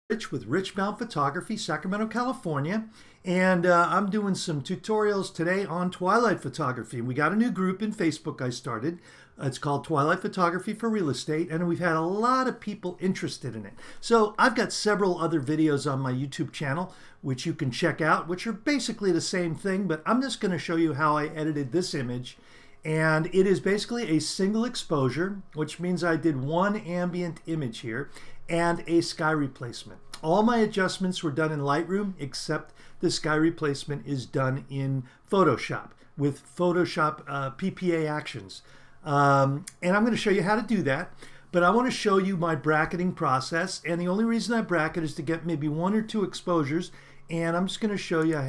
Rich with Rich Baum Photography, Sacramento, California, and I'm doing some tutorials today on Twilight photography. We got a new group in Facebook I started. It's called Twilight Photography for Real Estate, and we've had a lot of people interested in it. So I've got several other videos on my YouTube channel which you can check out, which are basically the same thing, but I'm just going to show you how I edited this image. And it is basically a single exposure, which means I did one ambient image here and a sky replacement. All my adjustments were done in Lightroom, except the sky replacement is done in Photoshop with Photoshop PPA actions. And I'm going to show you how to do that, but I want to show you my bracketing process. And the only reason I bracket is to get maybe one or two exposures. And I'm just going to show you,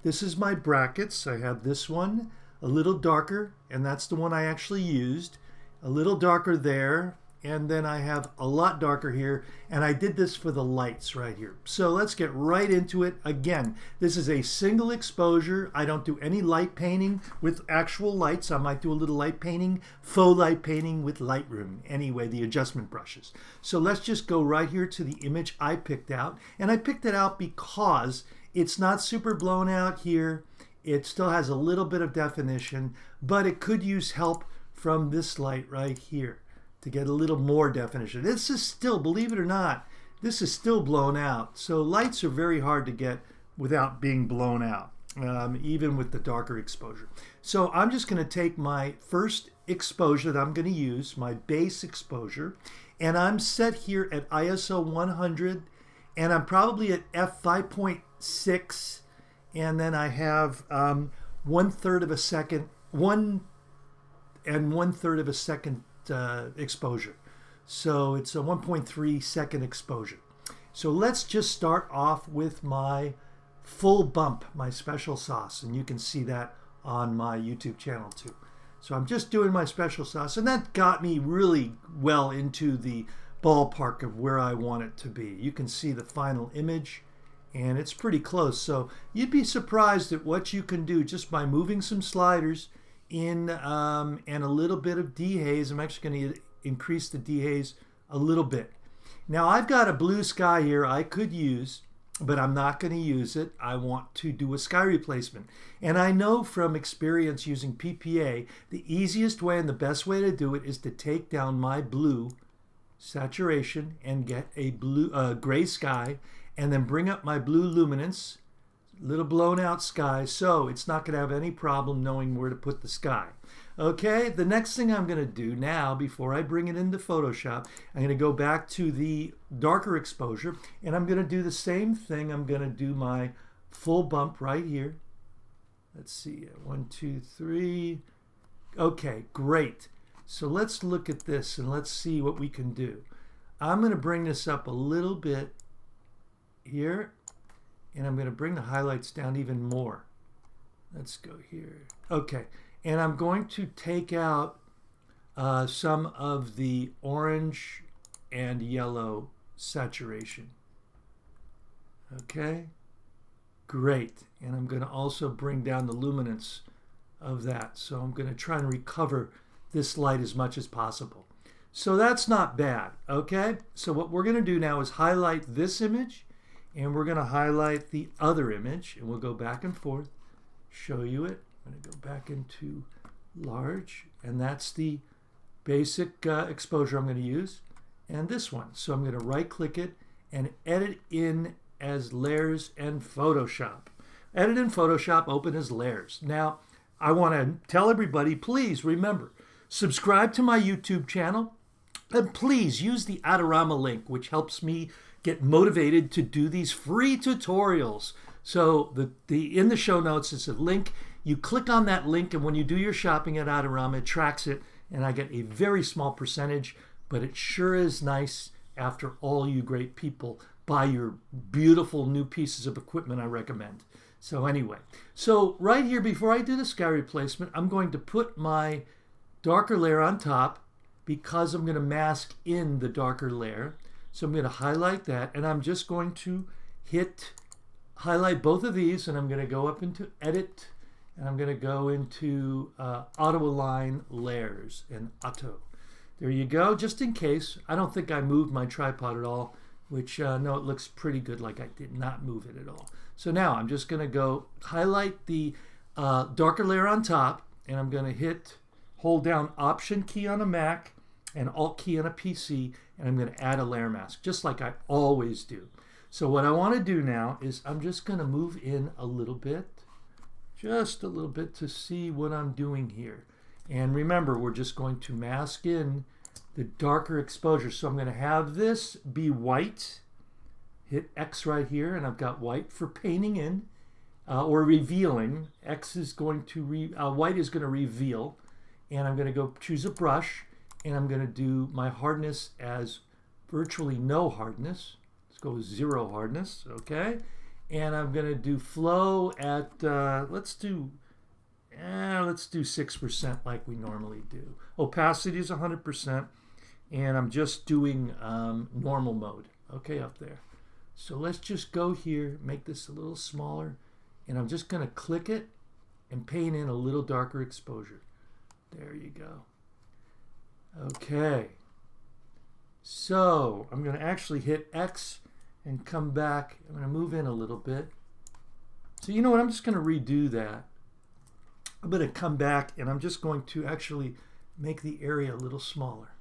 this is my brackets. I have this one, a little darker, and that's the one I actually used. A little darker there, and then I have a lot darker here, and I did this for the lights right here. So let's get right into it. Again, this is a single exposure. I don't do any light painting with actual lights. I might do a little light painting, faux light painting with Lightroom. Anyway, the adjustment brushes. So let's just go right here to the image I picked out, and I picked it out because it's not super blown out here. It still has a little bit of definition, but it could use help from this light right here to get a little more definition. This is still, believe it or not, this is still blown out. So lights are very hard to get without being blown out, even with the darker exposure. So I'm just going to take my first exposure that I'm going to use, my base exposure, and I'm set here at ISO 100, and I'm probably at f5.6. And then I have 1/3 of a second, 1 1/3 of a second exposure. So it's a 1.3 second exposure. So let's just start off with my full bump, my special sauce. And you can see that on my YouTube channel too. So I'm just doing my special sauce, and that got me really well into the ballpark of where I want it to be. You can see the final image, and it's pretty close. So you'd be surprised at what you can do just by moving some sliders in and a little bit of dehaze. I'm actually going to increase the dehaze a little bit. Now I've got a blue sky here I could use, but I'm not going to use it. I want to do a sky replacement. And I know from experience using PPA, the easiest way and the best way to do it is to take down my blue saturation and get a blue gray sky, and then bring up my blue luminance, little blown out sky, so it's not going to have any problem knowing where to put the sky. Okay, the next thing I'm going to do now, before I bring it into Photoshop, I'm going to go back to the darker exposure, and I'm going to do the same thing. I'm going to do my full bump right here. Let's see, 1, 2, 3. Okay, great. So let's look at this and let's see what we can do. I'm going to bring this up a little bit here, and I'm going to bring the highlights down even more. Let's go here. Okay, and I'm going to take out some of the orange and yellow saturation. Okay, great. And I'm going to also bring down the luminance of that. So I'm going to try and recover this light as much as possible. So that's not bad. Okay, so what we're going to do now is highlight this image, and we're going to highlight the other image, and we'll go back and forth, show you it. I'm going to go back into large, and that's the basic exposure I'm going to use, and this one. So I'm going to right click it and edit in as layers and Photoshop. Edit in Photoshop, open as layers. Now I want to tell everybody, please remember, subscribe to my YouTube channel, and please use the Adorama link, which helps me get motivated to do these free tutorials. So in the show notes is a link. You click on that link, and when you do your shopping at Adorama, it tracks it, and I get a very small percentage, but it sure is nice after all you great people buy your beautiful new pieces of equipment I recommend. So anyway, so right here, before I do the sky replacement, I'm going to put my darker layer on top because I'm going to mask in the darker layer. So I'm going to highlight that, and I'm just going to highlight both of these, and I'm going to go up into Edit, and I'm going to go into Auto Align Layers and Auto. There you go, just in case. I don't think I moved my tripod at all. which no, it looks pretty good, like I did not move it at all. So now I'm just going to go highlight the darker layer on top, and I'm going to hold down Option key on a Mac and Alt key on a PC, and I'm going to add a layer mask, just like I always do. So what I want to do now is I'm just going to move in a little bit, just a little bit, to see what I'm doing here. And remember, we're just going to mask in the darker exposure. So I'm going to have this be white, hit X right here, and I've got white for painting in or revealing. X is going to, white is going to reveal, and I'm going to go choose a brush, and I'm going to do my hardness as virtually no hardness. Let's go with 0 hardness, okay? And I'm going to do flow at, let's do 6% like we normally do. Opacity is 100%, and I'm just doing normal mode, okay, up there. So let's just go here, make this a little smaller, and I'm just going to click it and paint in a little darker exposure. There you go. Okay. So I'm going to actually hit X and come back. I'm going to move in a little bit. So you know what? I'm just going to redo that. I'm going to come back, and I'm just going to actually make the area a little smaller.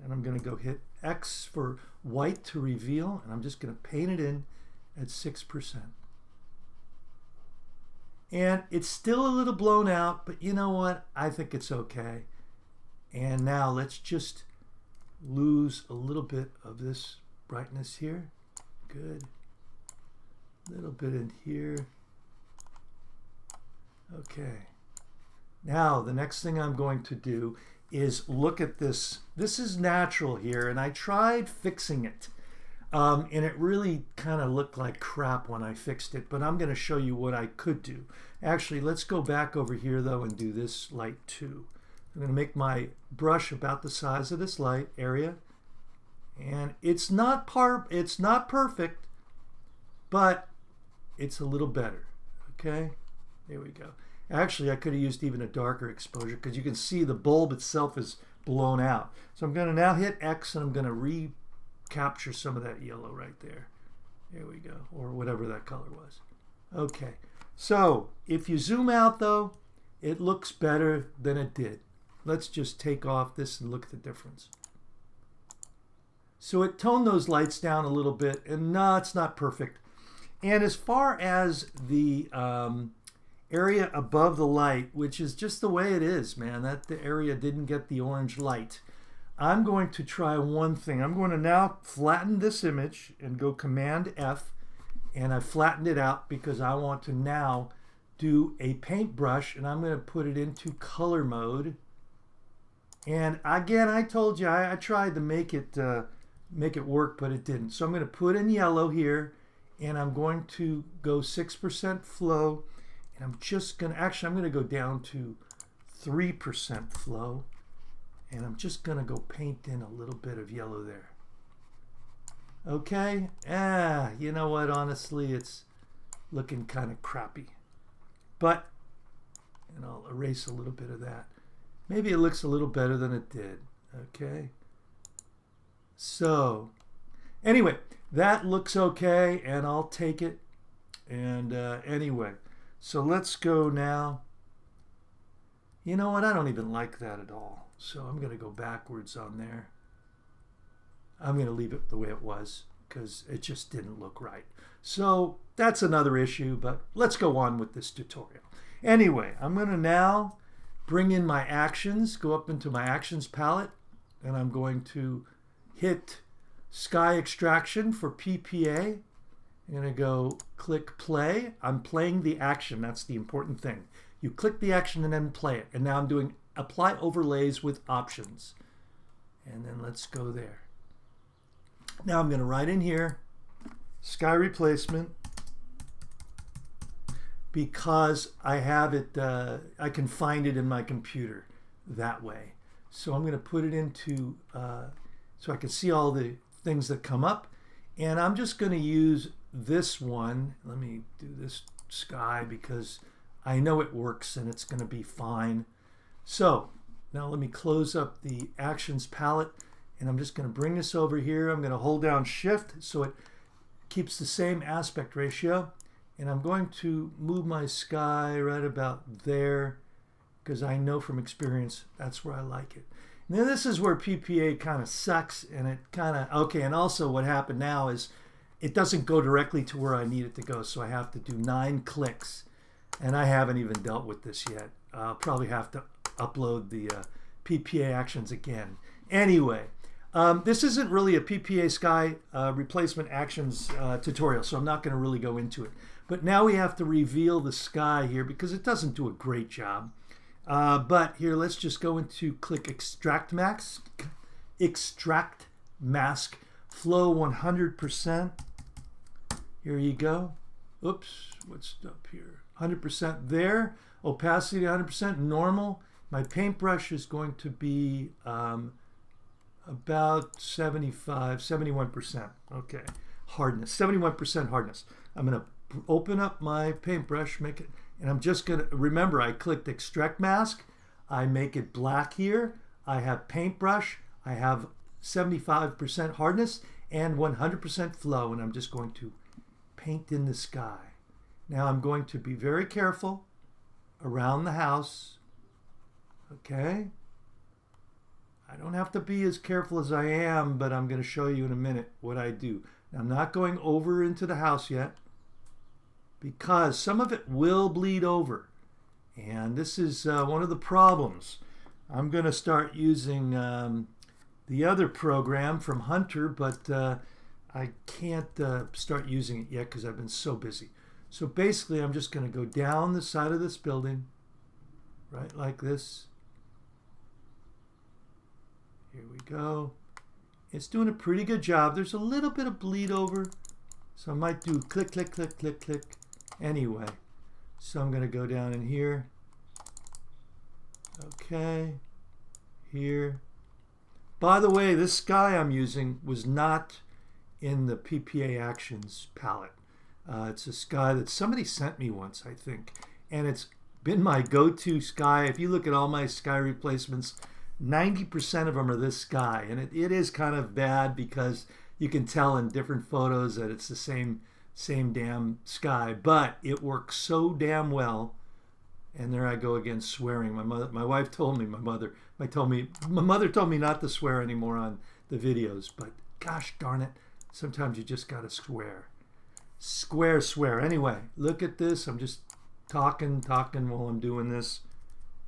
And I'm going to go hit X for white to reveal, and I'm just going to paint it in at 6%. And it's still a little blown out, but you know what? I think it's okay. And now let's just lose a little bit of this brightness here. Good. A little bit in here. Okay. Now the next thing I'm going to do is look at this. This is natural here, and I tried fixing it. And it really kind of looked like crap when I fixed it, but I'm going to show you what I could do. Actually, let's go back over here though and do this light too. I'm going to make my brush about the size of this light area, and it's not perfect, but it's a little better. Okay, there we go. Actually, I could have used even a darker exposure because you can see the bulb itself is blown out. So I'm going to now hit X, and I'm going to recapture some of that yellow right there. There we go, or whatever that color was. Okay, so if you zoom out though, it looks better than it did. Let's just take off this and look at the difference. So it toned those lights down a little bit, and no, it's not perfect. And as far as the area above the light, which is just the way it is, man, that the area didn't get the orange light. I'm going to try one thing. I'm going to now flatten this image and go Command F, and I flattened it out because I want to now do a paintbrush, and I'm going to put it into color mode. And again, I told you I tried to make it work, but it didn't. So I'm going to put in yellow here, and I'm going to go 6% flow, and I'm just going to, actually I'm going to go down to 3% flow, and I'm just going to go paint in a little bit of yellow there. Okay, you know what, honestly, it's looking kind of crappy. But, and I'll erase a little bit of that. Maybe it looks a little better than it did. Okay. So, anyway, that looks okay, and I'll take it. And anyway, so let's go now. You know what? I don't even like that at all. So I'm going to go backwards on there. I'm going to leave it the way it was because it just didn't look right. So that's another issue, but let's go on with this tutorial. Anyway, I'm going to now bring in my actions, go up into my actions palette, and I'm going to hit sky extraction for PPA. I'm going to go click play. I'm playing the action. That's the important thing. You click the action and then play it. And now I'm doing apply overlays with options. And then let's go there. Now I'm going to write in here sky replacement, because I have it, I can find it in my computer that way. So I'm going to put it into, so I can see all the things that come up. And I'm just going to use this one. Let me do this sky because I know it works and it's going to be fine. So now let me close up the actions palette, And I'm just going to bring this over here. I'm going to hold down Shift so it keeps the same aspect ratio. And I'm going to move my sky right about there because I know from experience that's where I like it. Now this is where PPA kind of sucks, and it kind of, okay, and also what happened now is it doesn't go directly to where I need it to go, so I have to do 9 clicks, and I haven't even dealt with this yet. I'll probably have to upload the PPA actions again. Anyway, this isn't really a PPA sky replacement actions tutorial, so I'm not going to really go into it. But now we have to reveal the sky here because it doesn't do a great job. But here, let's just go into click extract mask, flow 100%. Here you go. Oops, what's up here? 100% there. Opacity 100%, normal. My paintbrush is going to be about 71%. Okay, hardness, 71% hardness. I'm going to open up my paintbrush, make it. And I'm just going to, remember, I clicked extract mask. I make it black here. I have paintbrush. I have 75% hardness and 100% flow. And I'm just going to paint in the sky. Now I'm going to be very careful around the house. Okay. I don't have to be as careful as I am, but I'm going to show you in a minute what I do. Now, I'm not going over into the house yet, because some of it will bleed over. And this is one of the problems. I'm going to start using the other program from Hunter, but I can't start using it yet because I've been so busy. So basically, I'm just going to go down the side of this building, right like this. Here we go. It's doing a pretty good job. There's a little bit of bleed over, so I might do click, click, click, click, click. Anyway, so I'm going to go down in here. Okay, here. By the way, this sky I'm using was not in the PPA Actions palette. It's a sky that somebody sent me once, I think, and it's been my go-to sky. If you look at all my sky replacements, 90% of them are this sky, and it is kind of bad because you can tell in different photos that it's the same damn sky, but it works so damn well. And there I go again swearing. My wife told me, my mother told me not to swear anymore on the videos, but gosh darn it, sometimes you just gotta swear. Swear. Anyway, look at this. I'm just talking while I'm doing this.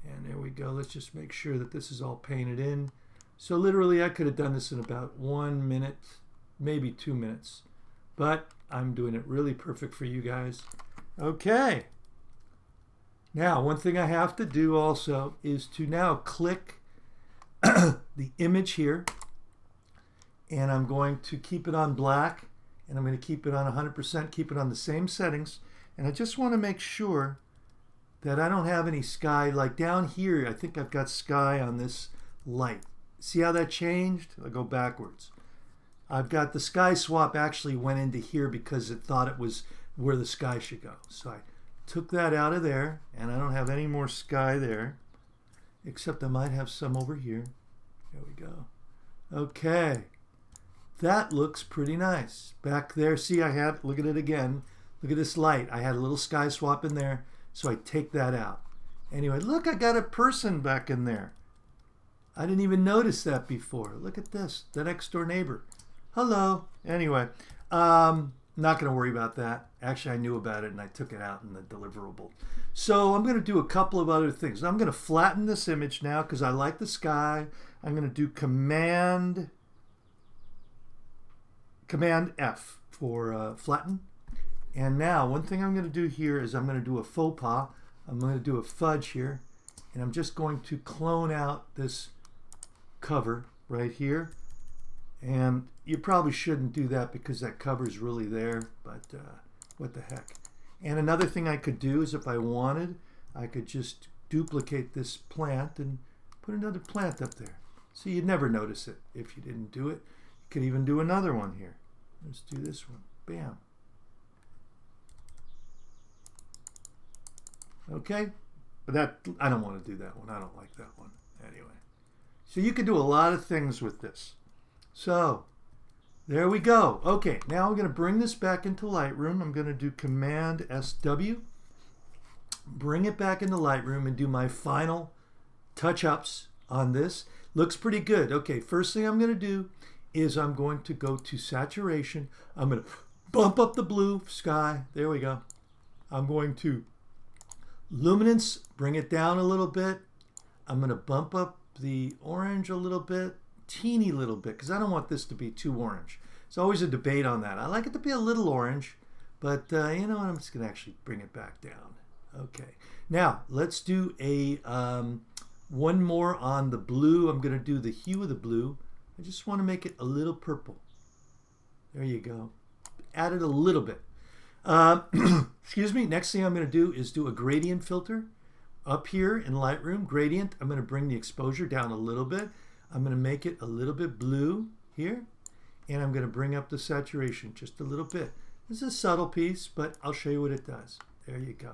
And there we go. Let's just make sure that this is all painted in. So literally I could have done this in about 1 minute, maybe 2 minutes, but I'm doing it really perfect for you guys. Okay. Now, one thing I have to do also is to now click the image here, and I'm going to keep it on black, and I'm going to keep it on 100%, keep it on the same settings, and I just want to make sure that I don't have any sky. Like down here, I think I've got sky on this light. See how that changed? I'll go backwards. I've got the sky swap actually went into here because it thought it was where the sky should go. So I took that out of there, and I don't have any more sky there, except I might have some over here. There we go. Okay. That looks pretty nice. Back there, see look at it again. Look at this light. I had a little sky swap in there, so I take that out. Anyway, look, I got a person back in there. I didn't even notice that before. Look at this, the next door neighbor. Hello. Anyway, not going to worry about that. Actually, I knew about it and I took it out in the deliverable. So I'm going to do a couple of other things. I'm going to flatten this image now because I like the sky. I'm going to do Command F for flatten. And now one thing I'm going to do here is I'm going to do a faux pas. I'm going to do a fudge here. And I'm just going to clone out this cover right here. And you probably shouldn't do that because that cover is really there, but what the heck. And another thing I could do is if I wanted, I could just duplicate this plant and put another plant up there. So you'd never notice it if you didn't do it. You could even do another one here. Let's do this one. Bam. Okay, but that I don't want to do that one. I don't like that one. Anyway, so you can do a lot of things with this. So there we go. Okay, now I'm going to bring this back into Lightroom. I'm going to do Command SW, bring it back into Lightroom and do my final touch-ups on this. Looks pretty good. Okay, first thing I'm going to do is I'm going to go to saturation. I'm going to bump up the blue sky. There we go. I'm going to luminance, bring it down a little bit. I'm going to bump up the orange a little bit, teeny little bit, because I don't want this to be too orange. It's always a debate on that. I like it to be a little orange, but you know what? I'm just going to actually bring it back down. Okay. Now, let's do a one more on the blue. I'm going to do the hue of the blue. I just want to make it a little purple. There you go. Add it a little bit. Excuse me. Next thing I'm going to do is do a gradient filter. Up here in Lightroom, gradient, I'm going to bring the exposure down a little bit. I'm going to make it a little bit blue here. And I'm going to bring up the saturation just a little bit. This is a subtle piece, but I'll show you what it does. There you go.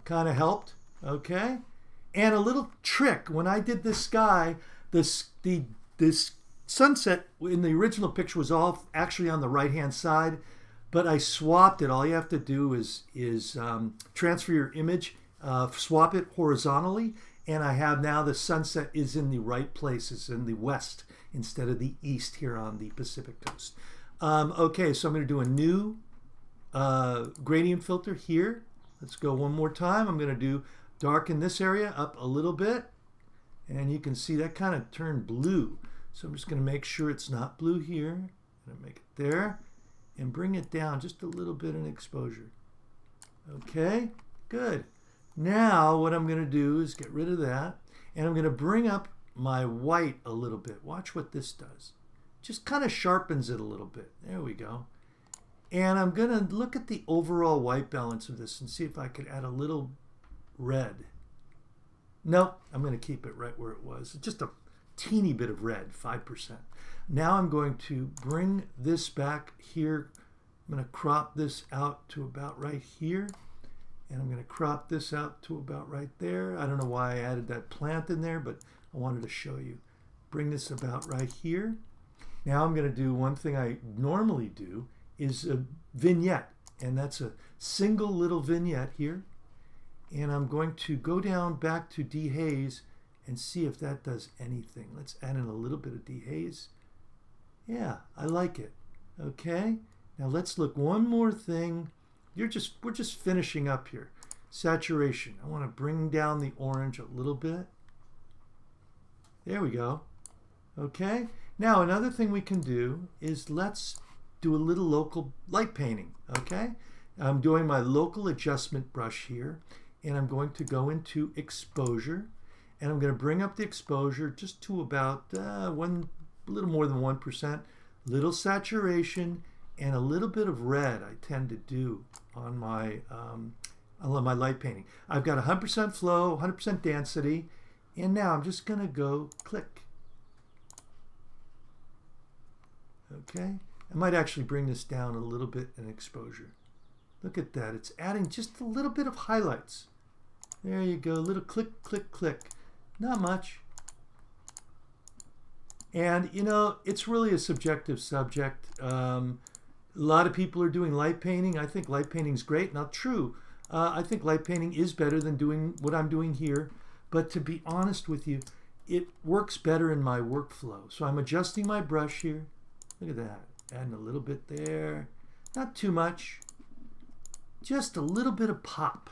Kind of helped. Okay. And a little trick. When I did this sky, this sunset in the original picture was all actually on the right-hand side, but I swapped it. All you have to do is transfer your image, swap it horizontally, and I have now the sunset is in the right places, in the west instead of the east here on the Pacific coast. Okay, so I'm going to do a new gradient filter here. Let's go one more time. I'm going to do darken this area up a little bit, and you can see that kind of turned blue. So I'm just going to make sure it's not blue here. I'm going to make it there and bring it down just a little bit in exposure. Okay, good. Now what I'm going to do is get rid of that, and I'm going to bring up my white a little bit. Watch what this does. Just kind of sharpens it a little bit. There we go. And I'm going to look at the overall white balance of this and see if I could add a little red. Nope, I'm going to keep it right where it was. Just a teeny bit of red, 5%. Now I'm going to bring this back here. I'm going to crop this out to about right here. And I'm going to crop this out to about right there. I don't know why I added that plant in there, but I wanted to show you. Bring this about right here. Now I'm going to do one thing I normally do is a vignette. And that's a single little vignette here. And I'm going to go down back to dehaze and see if that does anything. Let's add in a little bit of dehaze. Yeah, I like it. Okay, now let's look one more thing. We're just finishing up here. Saturation. I want to bring down the orange a little bit. There we go. Okay, now another thing we can do is let's do a little local light painting. Okay, I'm doing my local adjustment brush here. And I'm going to go into exposure, and I'm going to bring up the exposure just to about a little more than 1%, little saturation, and a little bit of red I tend to do on my light painting. I've got 100% flow, 100% density, and now I'm just going to go click. Okay, I might actually bring this down a little bit in exposure. Look at that, it's adding just a little bit of highlights. There you go, a little click, click, click. Not much. And you know, it's really a subjective subject. A lot of people are doing light painting. I think light painting's great. Not true. I think light painting is better than doing what I'm doing here. But to be honest with you, it works better in my workflow. So I'm adjusting my brush here. Look at that. Adding a little bit there. Not too much. Just a little bit of pop.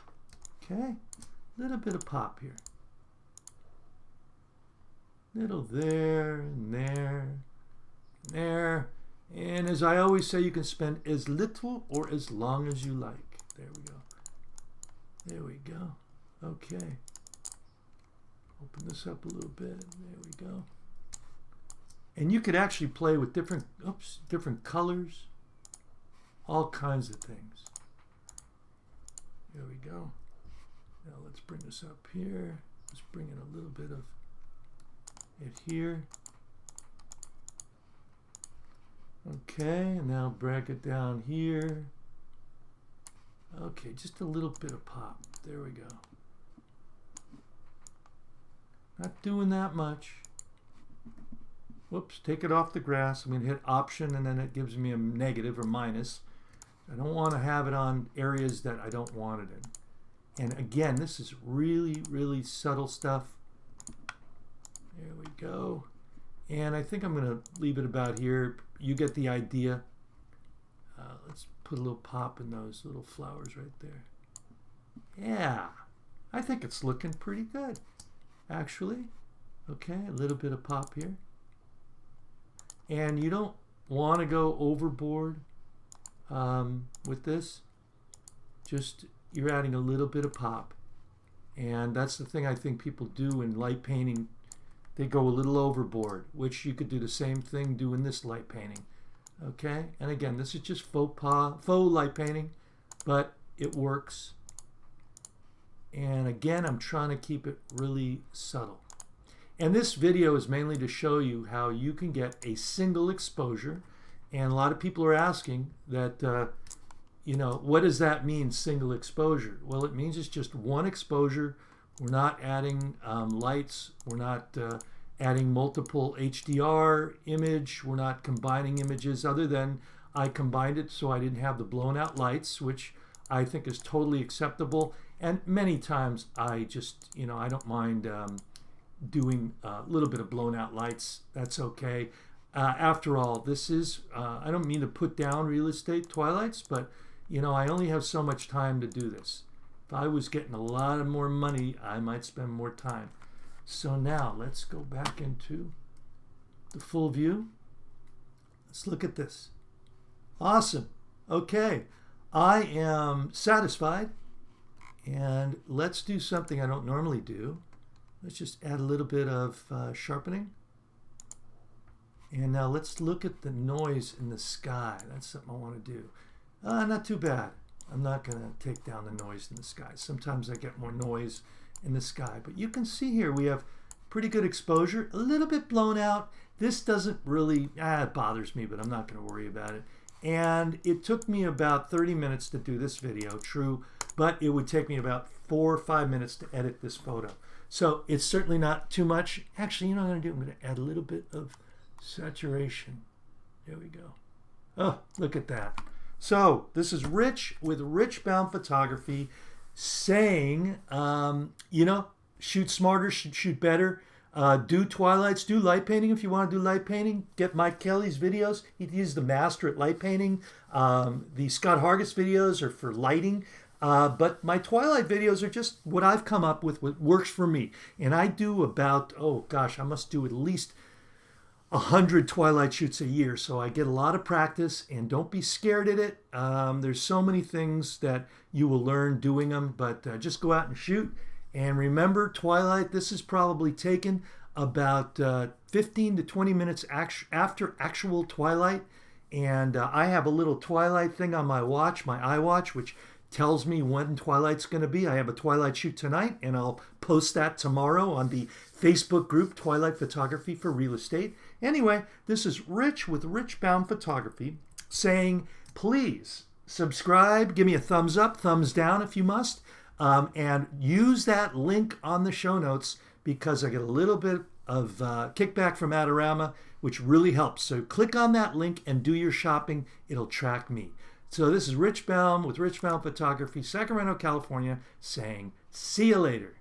Okay? Little bit of pop here. Little there and there and there. And as I always say, you can spend as little or as long as you like. There we go. There we go. Okay. Open this up a little bit. There we go. And you could actually play with different colors. All kinds of things. There we go. Now let's bring this up here. Let's bring in a little bit of it here. Okay, and now drag it down here. Okay, just a little bit of pop. There we go. Not doing that much. whoops, take it off the grass. I'm going to hit Option, and then it gives me a negative or minus. I don't want to have it on areas that I don't want it in. And again, this is really, really subtle stuff. There we go. And I think I'm going to leave it about here. You get the idea. Let's put a little pop in those little flowers right there. Yeah, I think it's looking pretty good, actually. Okay, a little bit of pop here. And you don't want to go overboard with this. Just, you're adding a little bit of pop. And that's the thing I think people do in light painting. They go a little overboard, which you could do the same thing doing this light painting. Okay, and again, this is just faux light painting, but it works. And again, I'm trying to keep it really subtle. And this video is mainly to show you how you can get a single exposure. And a lot of people are asking that, you know, what does that mean, single exposure? Well, it means it's just one exposure. We're not adding lights. We're not adding multiple HDR image. We're not combining images, other than I combined it so I didn't have the blown out lights, which I think is totally acceptable. And many times I just, you know, I don't mind doing a little bit of blown out lights. That's okay. After all, this is, I don't mean to put down real estate Twilights, but, you know, I only have so much time to do this. If I was getting a lot of more money, I might spend more time. So now let's go back into the full view. Let's look at this. Awesome. Okay. I am satisfied. And let's do something I don't normally do. Let's just add a little bit of sharpening. And now let's look at the noise in the sky. That's something I want to do. Not too bad. I'm not going to take down the noise in the sky. Sometimes I get more noise in the sky. But you can see here we have pretty good exposure. A little bit blown out. This doesn't really, it bothers me, but I'm not going to worry about it. And it took me about 30 minutes to do this video, true, but it would take me about 4 or 5 minutes to edit this photo. So it's certainly not too much. Actually, you know what I'm going to do? I'm going to add a little bit of saturation. There we go. Oh, look at that. So this is Rich with Rich Baum Photography saying, you know, shoot smarter, shoot better. Do Twilights, do light painting if you want to do light painting. Get Mike Kelly's videos. He's the master at light painting. The Scott Hargis videos are for lighting. But my Twilight videos are just what I've come up with, what works for me. And I do about, oh gosh, I must do at least 100 Twilight shoots a year. So I get a lot of practice, and don't be scared at it. There's so many things that you will learn doing them, but just go out and shoot. And remember, Twilight, this is probably taken about 15 to 20 minutes after actual Twilight. And I have a little Twilight thing on my watch, my iWatch, which tells me when Twilight's going to be. I have a Twilight shoot tonight, and I'll post that tomorrow on the Facebook group, Twilight Photography for Real Estate. Anyway, this is Rich with Rich Baum Photography saying, please subscribe, give me a thumbs up, thumbs down if you must, and use that link on the show notes, because I get a little bit of kickback from Adorama, which really helps. So click on that link and do your shopping. It'll track me. So this is Rich Baum with Rich Baum Photography, Sacramento, California, saying, see you later.